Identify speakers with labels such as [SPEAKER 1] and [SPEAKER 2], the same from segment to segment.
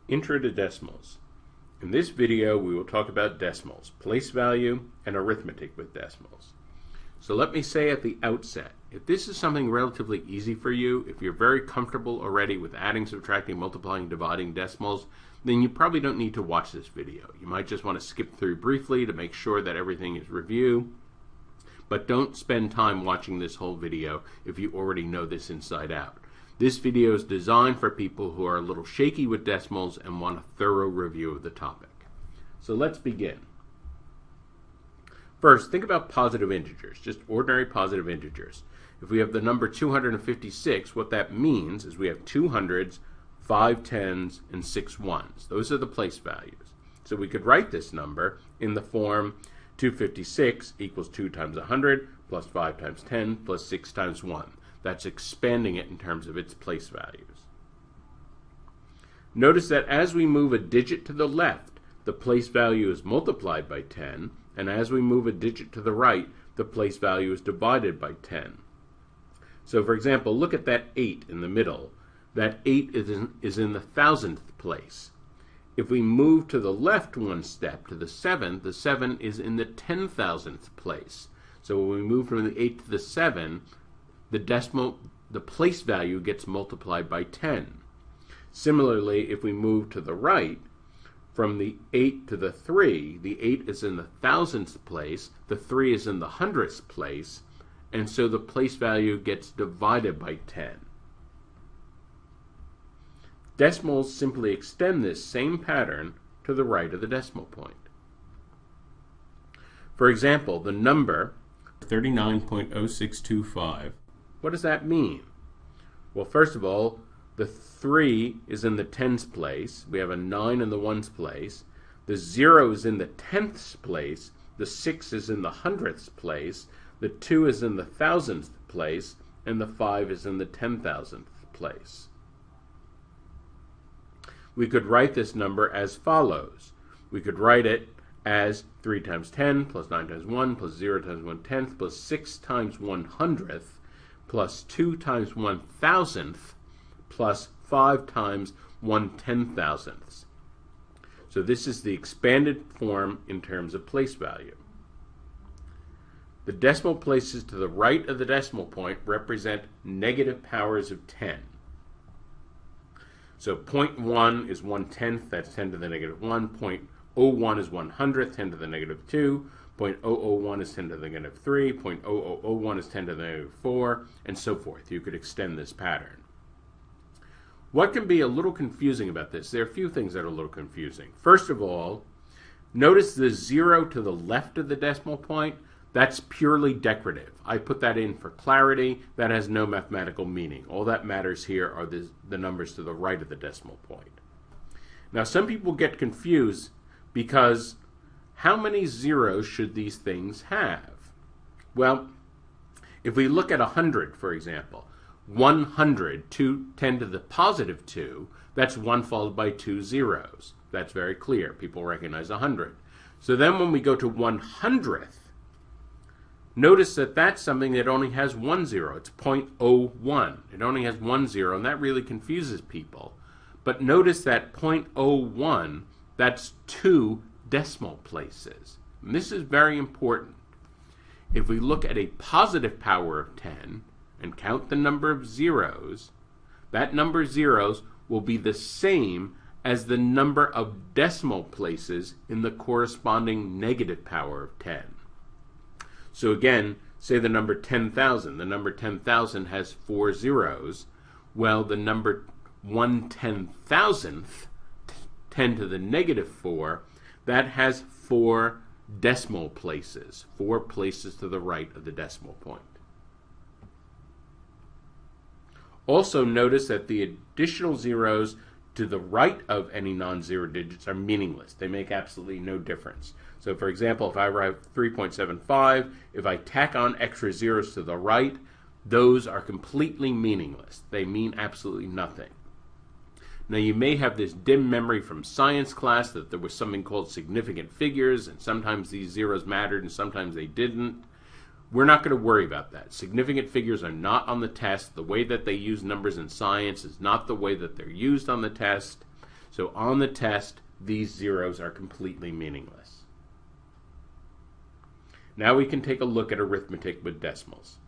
[SPEAKER 1] Intro to decimals. In this video, we will talk about decimals, place value, and arithmetic with decimals. So let me say at the outset, if this is something relatively easy for you, if you're very comfortable already with adding, subtracting, multiplying, dividing decimals, then you probably don't need to watch this video. You might just want to skip through briefly to make sure that everything is reviewed. But don't spend time watching this whole video if you already know this inside out. This video is designed for people who are a little shaky with decimals and want a thorough review of the topic. So let's begin. First, think about positive integers, just ordinary positive integers. If we have the number 256, what that means is we have 2 hundreds, 5 tens, and 6 ones. Those are the place values. So we could write this number in the form 256 equals 2 times 100 plus 5 times 10 plus 6 times 1. That's expanding it in terms of its place values. Notice that as we move a digit to the left, the place value is multiplied by 10, and as we move a digit to the right, the place value is divided by 10. So for example, look at that 8 in the middle. That 8 is in the thousandth place. If we move to the left one step to the 7 is in the 10,000th place. So when we move from the 8 to the 7, the place value gets multiplied by 10. Similarly, if we move to the right, from the 8 to the 3, the 8 is in the thousandth place, the 3 is in the hundredth place, and so the place value gets divided by 10. Decimals simply extend this same pattern to the right of the decimal point. For example, the number 39.0625, what does that mean? Well, first of all, the 3 is in the tens place. We have a 9 in the ones place. The 0 is in the tenths place. The 6 is in the hundredths place. The 2 is in the thousandth place. And the 5 is in the 10,000th place. We could write this number as follows. We could write it as 3 times 10 plus 9 times 1 plus 0 times 1/10 plus 6 times 100th plus 2 times 1,000th plus 5 times 1/10,000th. So this is the expanded form in terms of place value. The decimal places to the right of the decimal point represent negative powers of 10. So 0.1 is 1/10, that's 10 to the negative 1. 0.01 is 100th, 10 to the negative 2. 0.001 is 10 to the negative 3. 0.0001 is 10 to the negative 4, and so forth. You could extend this pattern. What can be a little confusing about this? There are a few things that are a little confusing. First of all, notice the 0 to the left of the decimal point. That's purely decorative. I put that in for clarity. That has no mathematical meaning. All that matters here are the numbers to the right of the decimal point. Now, some people get confused because how many zeros should these things have? Well, if we look at 100, for example, 100, 10 to the positive 2, that's 1 followed by 2 zeros. That's very clear. People recognize 100. So then when we go to 100th, notice that that's something that only has 1 0. It's 0.01. It only has 1 0, and that really confuses people. But notice that 0.01, that's 2 decimal places. And this is very important. If we look at a positive power of 10 and count the number of zeros, that number of zeros will be the same as the number of decimal places in the corresponding negative power of 10. So again, say the number 10,000. The number 10,000 has 4 zeros. Well, the number 1/10,000th, 10 to the negative 4, that has 4 decimal places, 4 places to the right of the decimal point. Also notice that the additional zeros to the right of any non-zero digits are meaningless. They make absolutely no difference. So for example, if I write 3.75, if I tack on extra zeros to the right, those are completely meaningless. They mean absolutely nothing. Now you may have this dim memory from science class that there was something called significant figures, and sometimes these zeros mattered and sometimes they didn't. We're not going to worry about that. Significant figures are not on the test. The way that they use numbers in science is not the way that they're used on the test. So on the test, these zeros are completely meaningless. Now we can take a look at arithmetic with decimals.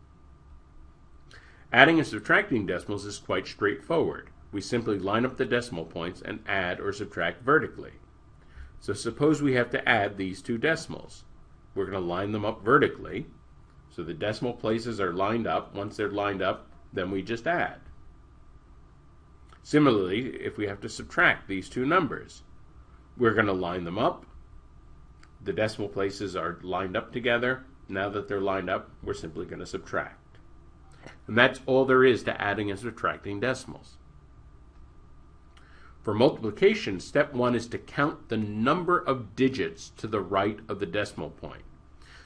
[SPEAKER 1] Adding and subtracting decimals is quite straightforward. We simply line up the decimal points and add or subtract vertically. So suppose we have to add these two decimals. We're going to line them up vertically. So the decimal places are lined up. Once they're lined up, then we just add. Similarly, if we have to subtract these two numbers, we're going to line them up. The decimal places are lined up together. Now that they're lined up, we're simply going to subtract. And that's all there is to adding and subtracting decimals. For multiplication, step 1 is to count the number of digits to the right of the decimal point.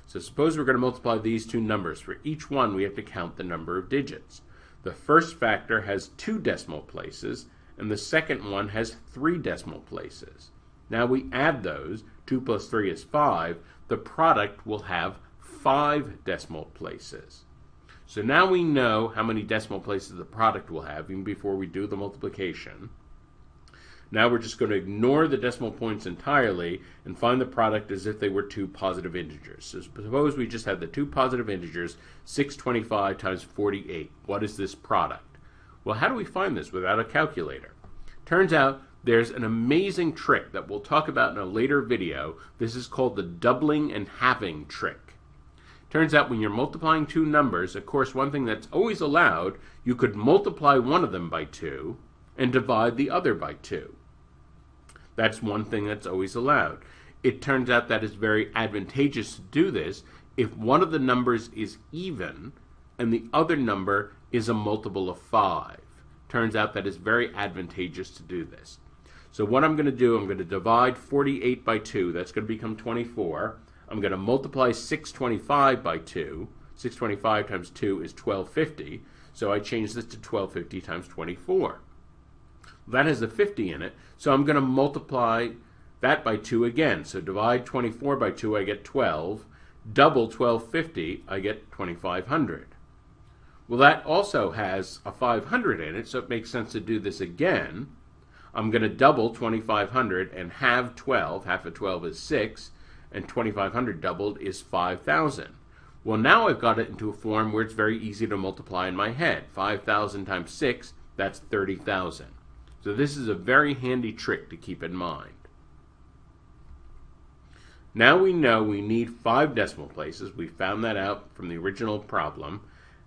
[SPEAKER 1] So suppose we're going to multiply these two numbers. For each one, we have to count the number of digits. The first factor has 2 decimal places, and the second one has 3 decimal places. Now we add those. 2 plus 3 is 5. The product will have 5 decimal places. So now we know how many decimal places the product will have, even before we do the multiplication. Now we're just going to ignore the decimal points entirely and find the product as if they were 2 positive integers. So suppose we just had the 2 positive integers, 625 times 48. What is this product? Well, how do we find this without a calculator? Turns out there's an amazing trick that we'll talk about in a later video. This is called the doubling and halving trick. Turns out when you're multiplying two numbers, of course, one thing that's always allowed, you could multiply one of them by 2 and divide the other by 2. That's one thing that's always allowed. It turns out that it's very advantageous to do this if one of the numbers is even and the other number is a multiple of 5. Turns out that it's very advantageous to do this. So what I'm going to do, I'm going to divide 48 by 2. That's going to become 24. I'm going to multiply 625 by 2. 625 times 2 is 1250. So I change this to 1250 times 24. That has a 50 in it, so I'm going to multiply that by 2 again. So divide 24 by 2, I get 12. Double 1250, I get 2500. Well, that also has a 500 in it, so it makes sense to do this again. I'm going to double 2500 and halve 12. Half of 12 is 6, and 2500 doubled is 5000. Well, now I've got it into a form where it's very easy to multiply in my head. 5000 times 6, that's 30,000. So this is a very handy trick to keep in mind. Now we know we need 5 decimal places. We found that out from the original problem.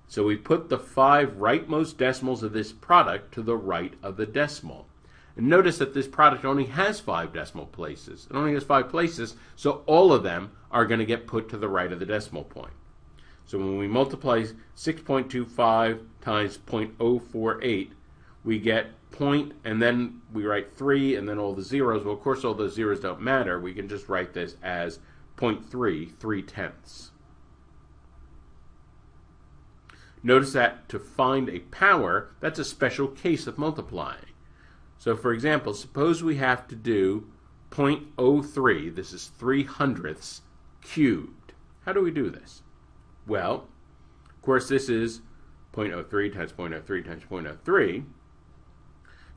[SPEAKER 1] So we put the 5 rightmost decimals of this product to the right of the decimal. And notice that this product only has 5 decimal places. It only has 5 places, so all of them are going to get put to the right of the decimal point. So when we multiply 6.25 times 0.048, we get point, and then we write 3, and then all the zeros. Well, of course, all those zeros don't matter. We can just write this as 0.3, 3/10. Notice that to find a power, that's a special case of multiplying. So, for example, suppose we have to do 0.03, this is 3/100 cubed. How do we do this? Well, of course, this is 0.03 times 0.03 times 0.03.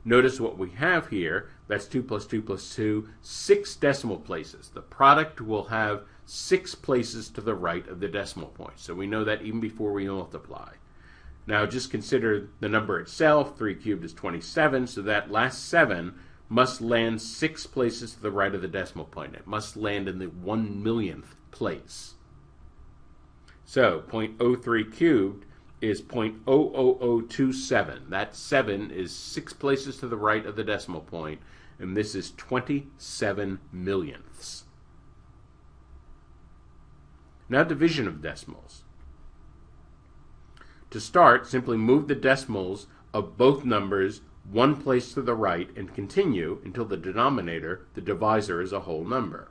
[SPEAKER 1] Notice what we have here, that's 2 plus 2 plus 2, 6 decimal places. The product will have 6 places to the right of the decimal point. So we know that even before we multiply. Now just consider the number itself. 3 cubed is 27, so that last 7 must land 6 places to the right of the decimal point. It must land in the 1/1,000,000th place. So 0.03 cubed is 0.00027. That 7 is 6 places to the right of the decimal point, and this is 27 millionths. Now division of decimals. To start, simply move the decimals of both numbers 1 place to the right and continue until the denominator, the divisor, is a whole number.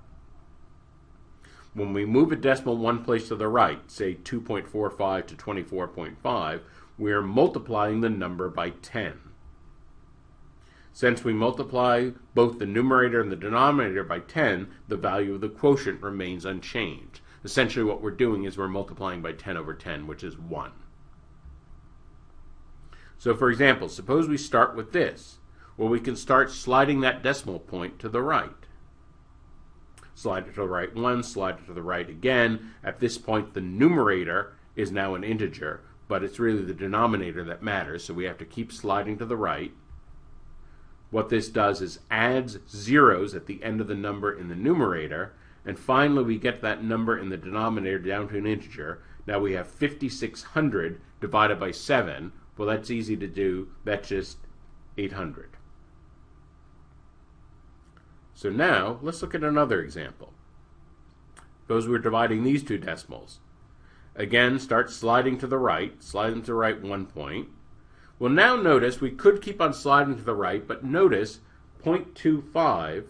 [SPEAKER 1] When we move a decimal 1 place to the right, say 2.45 to 24.5, we are multiplying the number by 10. Since we multiply both the numerator and the denominator by 10, the value of the quotient remains unchanged. Essentially what we're doing is we're multiplying by 10 over 10, which is 1. So for example, suppose we start with this. Well, we can start sliding that decimal point to the right. Slide it to the right once, slide it to the right again. At this point, the numerator is now an integer, but it's really the denominator that matters, so we have to keep sliding to the right. What this does is adds zeros at the end of the number in the numerator, and finally we get that number in the denominator down to an integer. Now we have 5,600 divided by 7. Well, that's easy to do. That's just 800. So now, let's look at another example. Suppose we're dividing these two decimals. Again, start sliding to the right. Sliding to the right 1 point. Well, now notice we could keep on sliding to the right, but notice 0.25,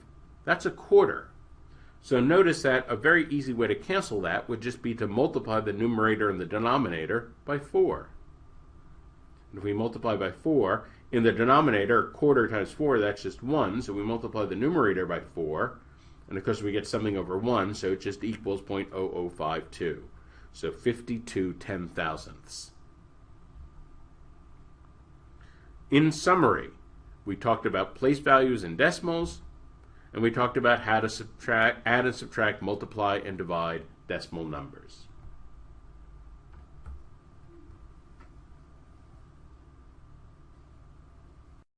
[SPEAKER 1] that's a quarter. So notice that a very easy way to cancel that would just be to multiply the numerator and the denominator by 4. And if we multiply by 4, in the denominator, a quarter times 4, that's just 1, so we multiply the numerator by 4, and of course we get something over 1, so it just equals 0.0052. So 52 10,000ths. In summary, we talked about place values in decimals, and we talked about how to add and subtract, multiply, and divide decimal numbers.